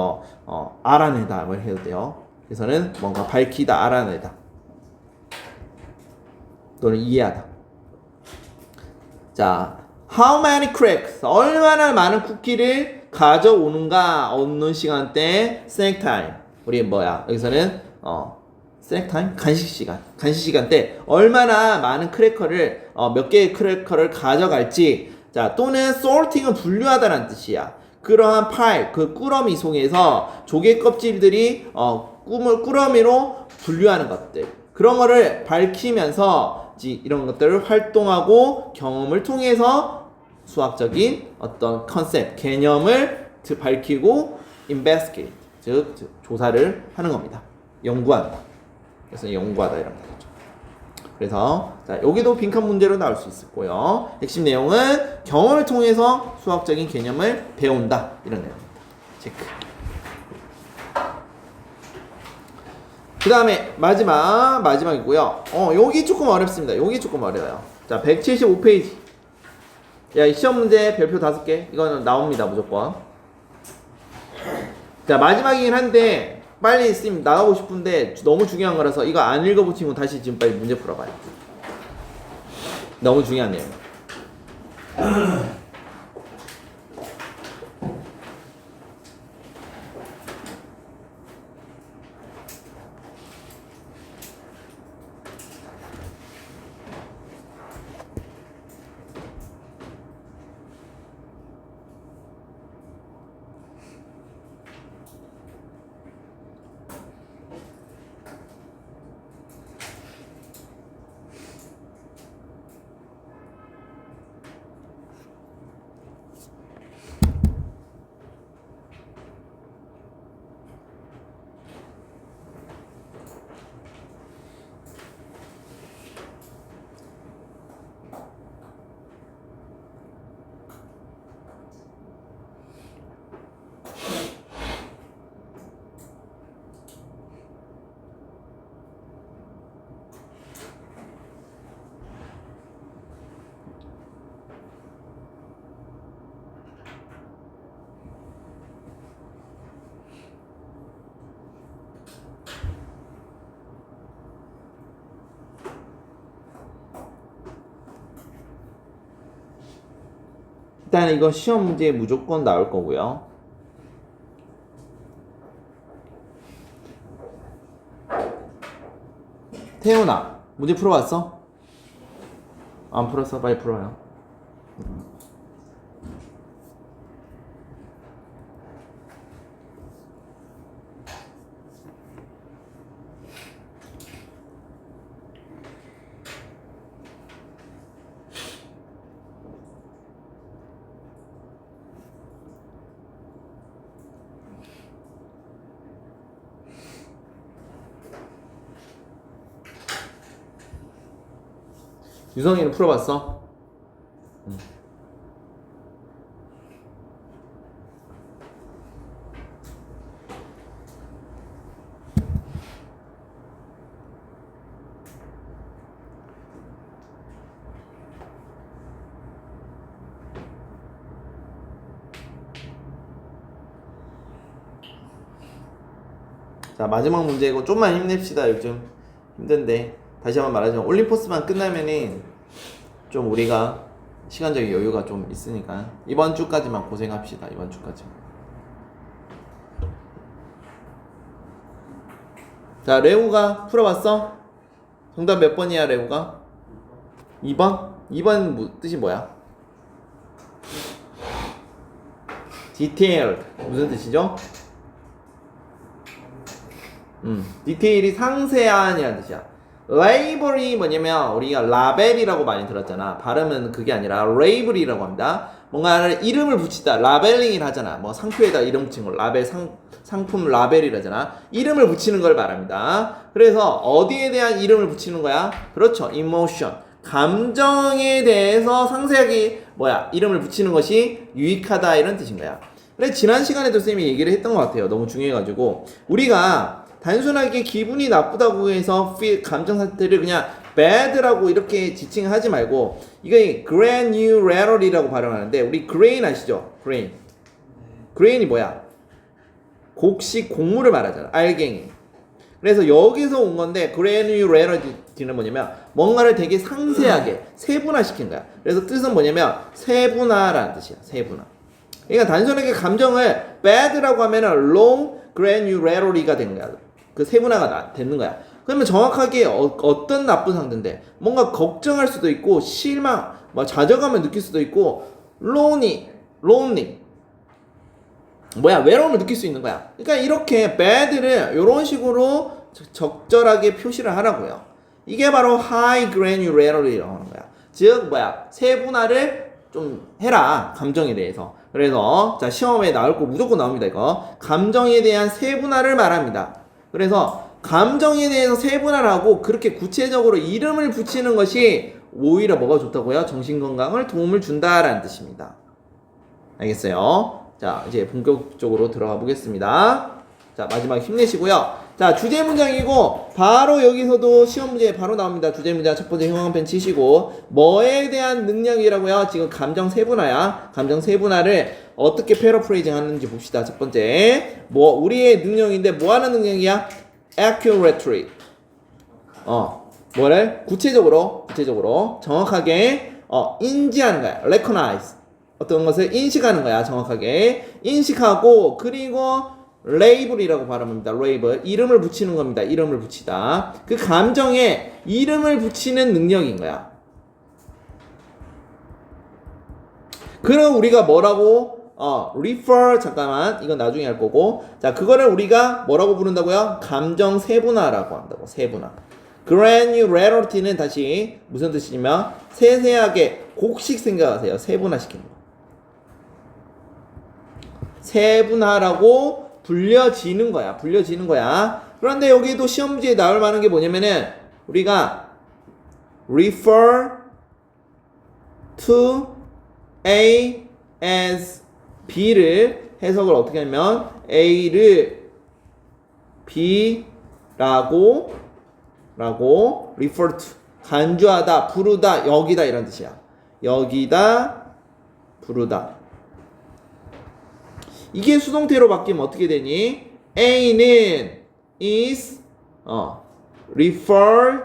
알아내다 뭐 해도 돼요. 그래서는 뭔가 밝히다, 알아내다 또는 이해하다. 자, how many cracks? 얼마나 많은 쿠키를 가져오는가? 없는 시간대 snack time. 우리 뭐야? 여기서는 snack time? 간식 시간 때 얼마나 많은 크래커를 몇 개의 크래커를 가져갈지. 자, 또는 sorting은 분류하다라는 뜻이야. 그러한 파일, 그 꾸러미 속에서 조개 껍질들이 꾸러미로 분류하는 것들. 그런 거를 밝히면서 이런 것들을 활동하고 경험을 통해서 수학적인 어떤 컨셉, 개념을 밝히고 investigate, 즉 조사를 하는 겁니다. 연구한다. 그래서 연구하다 이런 거죠. 그래서 자, 여기도 빈칸 문제로 나올 수 있을 거고요. 핵심 내용은 경험을 통해서 수학적인 개념을 배운다 이런 내용입니다. 체크. 그 다음에 마지막이고요. 여기 조금 어렵습니다. 여기 조금 어려워요. 자, 175페이지. 야, 이 시험 문제 별표 5개. 이거는 나옵니다, 무조건. 자, 마지막이긴 한데, 빨리 쌤 나가고 싶은데, 너무 중요한 거라서, 이거 안 읽어보시고 다시 지금 빨리 문제 풀어봐요. 너무 중요한 내용. 일단 이거 시험 문제에 무조건 나올 거고요. 태훈아, 문제 풀어봤어? 안 풀었어? 빨리 풀어요. 유성이는 풀어봤어? 자, 마지막 문제고 좀만 힘냅시다. 요즘 힘든데 다시 한번 말하자면 올림포스만 끝나면은 좀 우리가 시간적인 여유가 좀 있으니까 이번 주까지만 고생합시다. 이번 주까지만. 자, 레우가 풀어봤어? 정답 몇 번이야, 레우가? 2번? 2번 뜻이 뭐야? detailed 무슨 뜻이죠? 디테일이 상세한이라는 뜻이야. 레이블이 뭐냐면 우리가 라벨이라고 많이 들었잖아. 발음은 그게 아니라 레이블이라고 합니다. 뭔가를 이름을 붙이다, 라벨링을 하잖아. 뭐 상표에다 이름 붙인 걸 라벨, 상품 라벨이라잖아. 이름을 붙이는 걸 말합니다. 그래서 어디에 대한 이름을 붙이는 거야? 그렇죠, emotion, 감정에 대해서 상세하게 이름을 붙이는 것이 유익하다 이런 뜻인 거야. 그래, 지난 시간에도 쌤이 얘기를 했던 것 같아요. 너무 중요해가지고 우리가 단순하게 기분이 나쁘다고 해서 감정 상태를 그냥 bad라고 이렇게 지칭하지 말고 이게 granular이라고 발음하는데 우리 grain 아시죠? grain이 뭐야? 곡식 곡물을 말하잖아. 알갱이. 그래서 여기서 온 건데 granularity는 뭐냐면 뭔가를 되게 상세하게 세분화시킨 거야. 그래서 뜻은 뭐냐면 세분화라는 뜻이야. 세분화. 그러니까 단순하게 감정을 bad라고 하면은 low granularity가 된 거야. 그 세분화가 되는 거야. 그러면 정확하게 어떤 나쁜 상태인데 뭔가 걱정할 수도 있고 실망, 뭐 좌절감을 느낄 수도 있고 lonely 외로움을 느낄 수 있는 거야. 그러니까 이렇게 bad를 이런 식으로 적절하게 표시를 하라고요. 이게 바로 high granularity라고 하는 거야. 즉 세분화를 좀 해라, 감정에 대해서. 그래서 자, 시험에 나올 거 무조건 나옵니다. 이거 감정에 대한 세분화를 말합니다. 그래서 감정에 대해서 세분화를 하고 그렇게 구체적으로 이름을 붙이는 것이 오히려 뭐가 좋다고요? 정신건강을 도움을 준다라는 뜻입니다. 알겠어요? 자, 이제 본격적으로 들어가 보겠습니다. 자, 마지막 힘내시고요. 자, 주제 문장이고 바로 여기서도 시험 문제 바로 나옵니다. 주제 문장 첫 번째 형광펜 치시고 뭐에 대한 능력이라고요? 지금 감정 세분화야. 감정 세분화를 어떻게 패러프레이징 하는지 봅시다. 첫 번째 우리의 능력인데 뭐 하는 능력이야? accurately. 뭐를 구체적으로 정확하게 인지하는 거야. recognize. 어떤 것을 인식하는 거야. 정확하게 인식하고 그리고 label이라고 발음합니다. label. 이름을 붙이는 겁니다. 이름을 붙이다. 그 감정에 이름을 붙이는 능력인 거야. 그럼 우리가 뭐라고 refer 잠깐만 이건 나중에 할 거고 자 그거를 우리가 뭐라고 부른다고요? 감정 세분화라고 한다고. 세분화. granularity는 다시 무슨 뜻이냐면 세세하게 곡식 생각하세요. 세분화시키는 거. 세분화라고 불려지는 거야. 그런데 여기도 시험 문제에 나올 만한 게 뭐냐면은 우리가 refer to A as B를 해석을 어떻게 하냐면 A를 B라고 refer to 간주하다, 부르다, 여기다 이런 뜻이야. 여기다, 부르다. 이게 수동태로 바뀌면 어떻게 되니? A는 is referred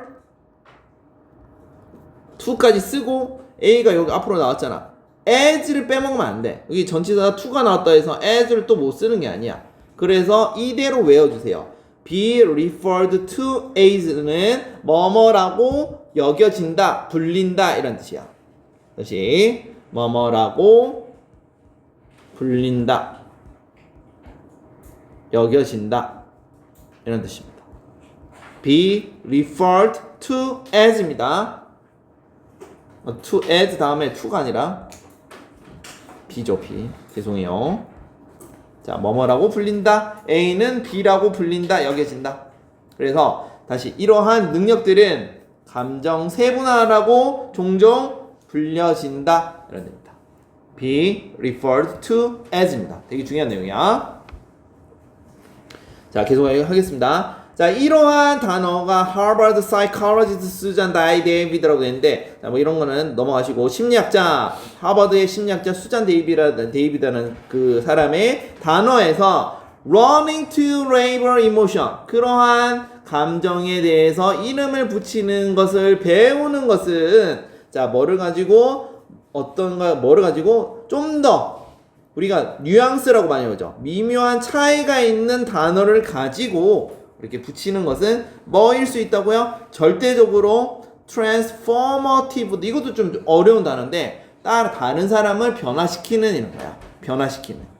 to까지 쓰고 A가 여기 앞으로 나왔잖아. as를 빼먹으면 안 돼. 여기 전치사 to가 나왔다 해서 as를 또 못 쓰는 게 아니야. 그래서 이대로 외워주세요. be referred to as는 뭐뭐라고 여겨진다, 불린다 이런 뜻이야. 다시 뭐뭐라고 불린다, 여겨진다 이런 뜻입니다. be referred to as입니다. to as 다음에 to가 아니라 B죠. B. 죄송해요. 자, 뭐뭐라고 불린다. A는 B라고 불린다. 여겨진다. 그래서 다시 이러한 능력들은 감정 세분화라고 종종 불려진다. 이런 겁니다. be referred to as입니다. 되게 중요한 내용이야. 자, 계속 하겠습니다. 자, 이러한 단어가 하버드 사이콜로지스트 수잔 데이비드라고 되는데, 자, 뭐 이런 거는 넘어가시고, 심리학자, 하버드의 심리학자 수잔 데이비드라는 그 사람의 단어에서 running to label emotion, 그러한 감정에 대해서 이름을 붙이는 것을 배우는 것은, 자, 뭐를 가지고 좀 더 우리가 뉘앙스라고 많이 하죠. 미묘한 차이가 있는 단어를 가지고 이렇게 붙이는 것은 뭐일 수 있다고요? 절대적으로 transformative. 이것도 좀 어려운 단어인데 다른 사람을 변화시키는 이런 거야. 변화시키는.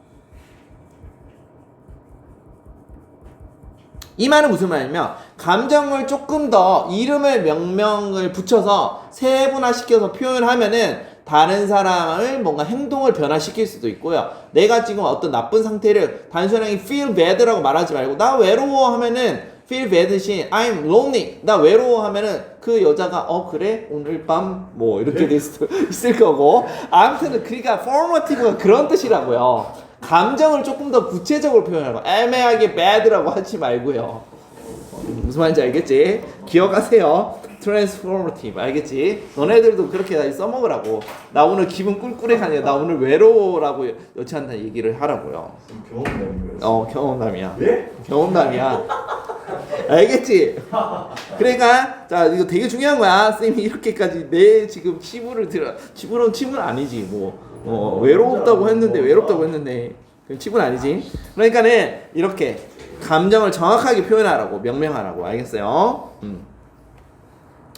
이 말은 무슨 말이냐면 감정을 조금 더 이름을 명명을 붙여서 세분화시켜서 표현하면은 다른 사람을 뭔가 행동을 변화시킬 수도 있고요. 내가 지금 어떤 나쁜 상태를 단순하게 feel bad라고 말하지 말고 나 외로워 하면은 feel bad 대신 I'm lonely. 나 외로워 하면은 그 여자가 그래? 오늘 밤 뭐 이렇게 될 수도 있을 거고. 아무튼 그러니까 formative가 그런 뜻이라고요. 감정을 조금 더 구체적으로 표현하고 애매하게 bad라고 하지 말고요. 무슨 말인지 알겠지? 기억하세요. transformative. 알겠지? 너네들도 그렇게 써먹으라고. 나 오늘 기분 꿀꿀해가 아니라 나 오늘 외로워라고 여친한테 얘기를 하라고요. 경험담이에요. 경험담이야. 네? 경험담이야. 알겠지? 그러니까 자 이거 되게 중요한 거야. 쌤이 이렇게까지 내 지금 치부를 들어. 치부는 아니지. 뭐 외롭다고 했는데 그럼 치부는 아니지. 그러니까는 이렇게 감정을 정확하게 표현하라고 명명하라고 알겠어요?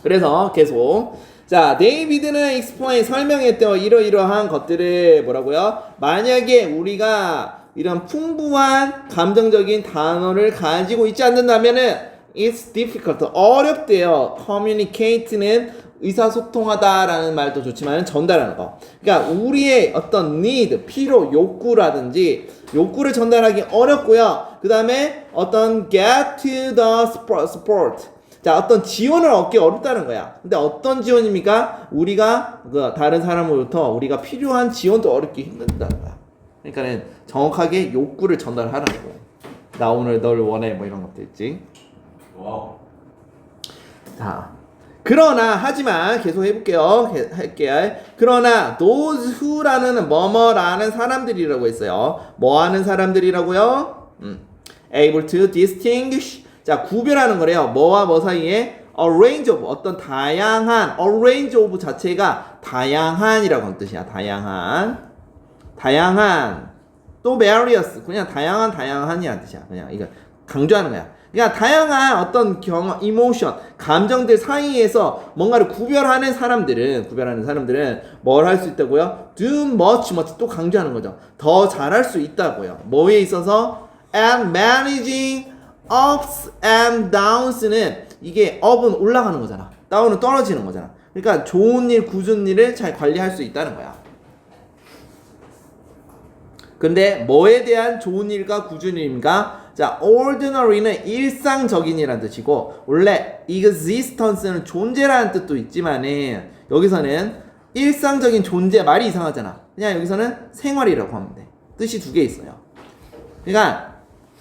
그래서 계속 자 데이비드는 explain 설명했대요. 이러이러한 것들을 뭐라고요? 만약에 우리가 이런 풍부한 감정적인 단어를 가지고 있지 않는다면은 it's difficult 어렵대요. communicate는 의사소통하다라는 말도 좋지만 전달하는 거. 그러니까 우리의 어떤 need, 필요, 욕구라든지 욕구를 전달하기 어렵고요. 그 다음에 어떤 get to the support. 자, 어떤 지원을 얻기 어렵다는 거야. 근데 어떤 지원입니까? 우리가 다른 사람으로부터 우리가 필요한 지원도 어렵기 힘들다는 거야. 그러니까는 정확하게 욕구를 전달하라고. 나 오늘 널 원해 뭐 이런 것도 있지. 와우. 자, 그러나 하지만 계속 해볼게요. 그러나 those who라는 뭐뭐라는 사람들이라고 했어요. 뭐 하는 사람들이라고요? able to distinguish. 자, 구별하는 거래요. 뭐와 뭐 사이에 a range of 어떤 다양한 a range of 자체가 다양한이라고 하는 뜻이야. 다양한 또 various 그냥 다양한이라는 뜻이야. 그냥 이거 강조하는 거야. 그러니까 다양한 어떤 경험, 이모션, 감정들 사이에서 뭔가를 구별하는 사람들은 뭘 할 수 있다고요? do much 또 강조하는 거죠. 더 잘할 수 있다고요. 뭐에 있어서? and managing ups and downs는 이게 up은 올라가는 거잖아. down은 떨어지는 거잖아. 그러니까 좋은 일, 굳은 일을 잘 관리할 수 있다는 거야. 근데 뭐에 대한 좋은 일과 굳은 일인가? 자, ordinary는 일상적인이라는 뜻이고 원래 existence는 존재라는 뜻도 있지만은 여기서는 일상적인 존재 말이 이상하잖아. 그냥 여기서는 생활이라고 하면 돼. 뜻이 두 개 있어요. 그러니까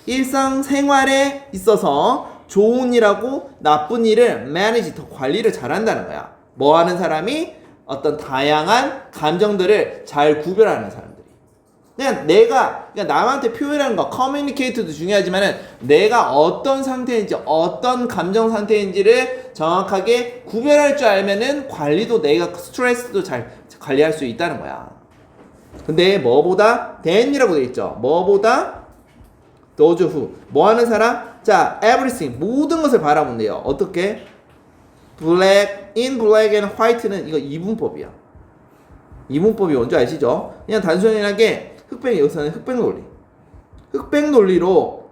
일상생활에 있어서 좋은 일하고 나쁜 일을 manage 더 관리를 잘한다는 거야. 뭐 하는 사람이? 어떤 다양한 감정들을 잘 구별하는 사람들이. 그냥 내가 남한테 표현하는 거 커뮤니케이트도 중요하지만은 내가 어떤 상태인지 어떤 감정 상태인지를 정확하게 구별할 줄 알면은 관리도 내가 스트레스도 잘 관리할 수 있다는 거야. 근데 뭐보다 than이라고 돼 있죠. 뭐보다 those who 뭐 하는 사람? 자, everything 모든 것을 바라본대요. 어떻게? black and white는 이거 이분법이야. 이분법이 뭔지 아시죠? 그냥 단순하게 여기서는 흑백 논리로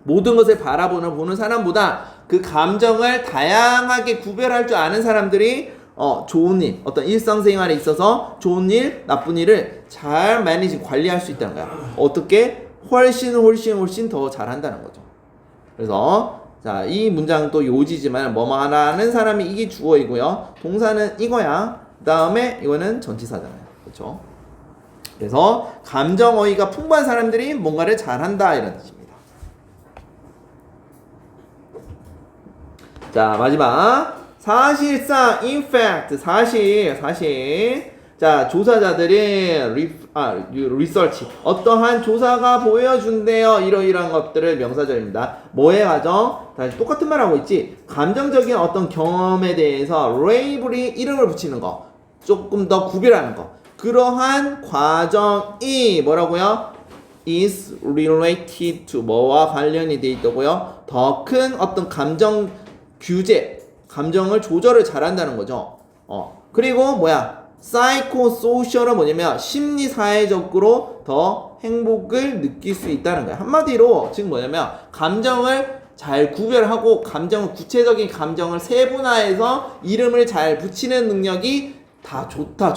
모든 것을 보는 사람보다 그 감정을 다양하게 구별할 줄 아는 사람들이 좋은 일, 어떤 일상생활에 있어서 좋은 일, 나쁜 일을 잘 매니지 관리할 수 있다는 거야. 어떻게? 훨씬 더 잘한다는 거죠. 그래서 자, 이 문장도 요지지만 뭐뭐 하는 사람이 이게 주어이고요. 동사는 이거야. 그 다음에 이거는 전치사잖아요. 그렇죠? 그래서 감정어휘가 풍부한 사람들이 뭔가를 잘한다 이런 뜻입니다. 자, 마지막 사실상 in fact 사실 자, 조사자들이 리서치 어떠한 조사가 보여준대요. 이러이러한 것들을 명사절입니다. 뭐에 가죠? 다시 똑같은 말 하고 있지. 감정적인 어떤 경험에 대해서 레이블이 이름을 붙이는 거, 조금 더 구별하는 거. 그러한 과정이 뭐라고요? is related to 뭐와 관련이 돼 있다고요? 더 큰 어떤 감정 규제, 감정을 조절을 잘한다는 거죠. 그리고 뭐야? 사이코소셜은 뭐냐면 심리사회적으로 더 행복을 느낄 수 있다는 거야. 한마디로 지금 뭐냐면 감정을 잘 구별하고 구체적인 감정을 세분화해서 이름을 잘 붙이는 능력이 다 좋다.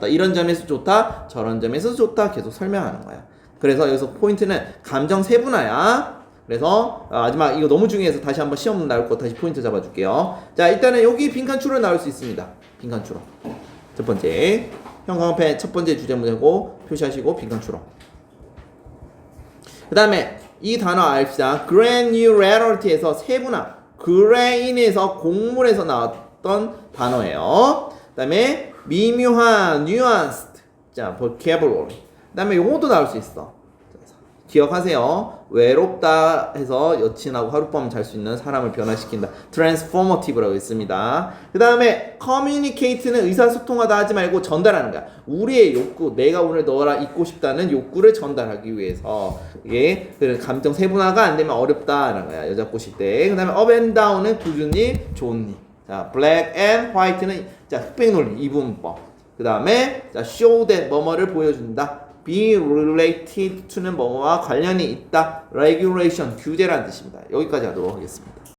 이런 점에서 좋다, 저런 점에서 좋다 계속 설명하는 거야. 그래서 여기서 포인트는 감정 세분화야. 그래서 마지막 이거 너무 중요해서 다시 한번 시험 나올 거 다시 포인트 잡아줄게요. 자, 일단은 여기 빈칸 추론 나올 수 있습니다. 빈칸 추론. 첫 번째 형광펜 첫 번째 주제 문제고 표시하시고 빈칸 추론. 그 다음에 이 단어 알읍시다. granularity에서 세분화, grain에서 곡물에서 나왔던 단어예요. 그 다음에 미묘한, nuanced, 자 vocabulary. 그 다음에 요것도 나올 수 있어. 기억하세요. 외롭다 해서 여친하고 하룻밤 잘 수 있는 사람을 변화시킨다. transformative라고 있습니다. 그 다음에 communicate는 의사소통하다 하지 말고 전달하는 거야. 우리의 욕구, 내가 오늘 너랑 있고 싶다는 욕구를 전달하기 위해서. 이게 감정 세분화가 안 되면 어렵다라는 거야. 여자 꼬실 때. 그 다음에 up and down은 꾸준히 좋은 일. 자, black and white는 자 흑백 논리 이분법. 그 다음에 자 show that 뭐뭐를 보여준다. be related to는 뭐뭐와 관련이 있다. regulation 규제라는 뜻입니다. 여기까지 하도록 하겠습니다.